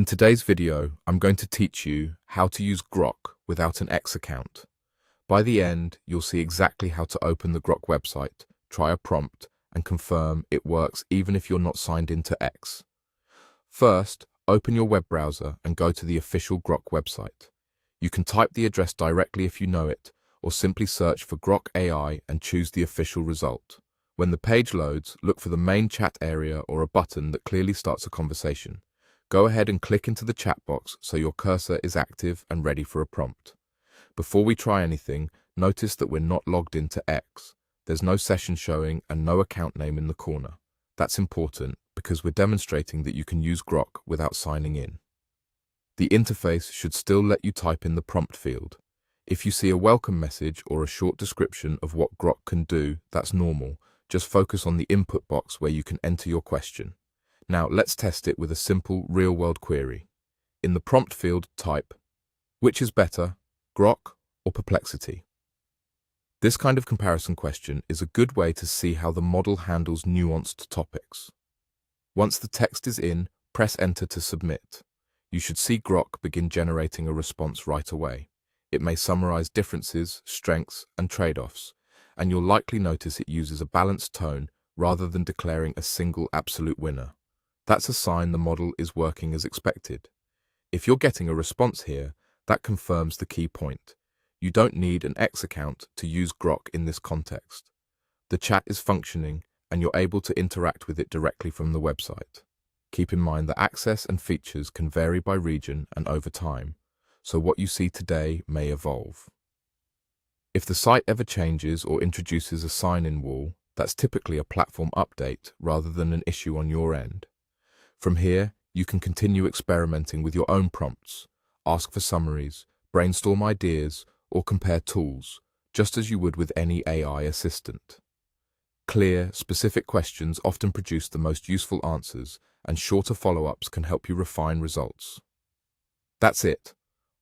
In today's video, I'm going to teach you how to use Grok without an X account. By the end, you'll see exactly how to open the Grok website, try a prompt, and confirm it works even if you're not signed into X. First, open your web browser and go to the official Grok website. You can type the address directly if you know it, or simply search for Grok AI and choose the official result. When the page loads, look for the main chat area or a button that clearly starts a conversation. Go ahead and click into the chat box so your cursor is active and ready for a prompt. Before we try anything, notice that we're not logged into X. There's no session showing and no account name in the corner. That's important because we're demonstrating that you can use Grok without signing in. The interface should still let you type in the prompt field. If you see a welcome message or a short description of what Grok can do, that's normal. Just focus on the input box where you can enter your question. Now let's test it with a simple real-world query. In the prompt field, type, which is better, Grok or Perplexity? This kind of comparison question is a good way to see how the model handles nuanced topics. Once the text is in, press enter to submit. You should see Grok begin generating a response right away. It may summarize differences, strengths, and trade-offs, and you'll likely notice it uses a balanced tone rather than declaring a single absolute winner. That's a sign the model is working as expected. If you're getting a response here, that confirms the key point. You don't need an X account to use Grok in this context. The chat is functioning, and you're able to interact with it directly from the website. Keep in mind that access and features can vary by region and over time, so what you see today may evolve. If the site ever changes or introduces a sign-in wall, that's typically a platform update rather than an issue on your end. From here, you can continue experimenting with your own prompts, ask for summaries, brainstorm ideas, or compare tools, just as you would with any AI assistant. Clear, specific questions often produce the most useful answers, and shorter follow-ups can help you refine results. That's it.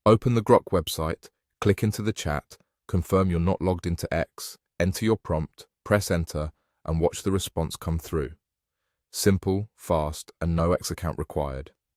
Open the Grok website, click into the chat, confirm you're not logged into X, enter your prompt, press enter, and watch the response come through. Simple, fast, and no X account required.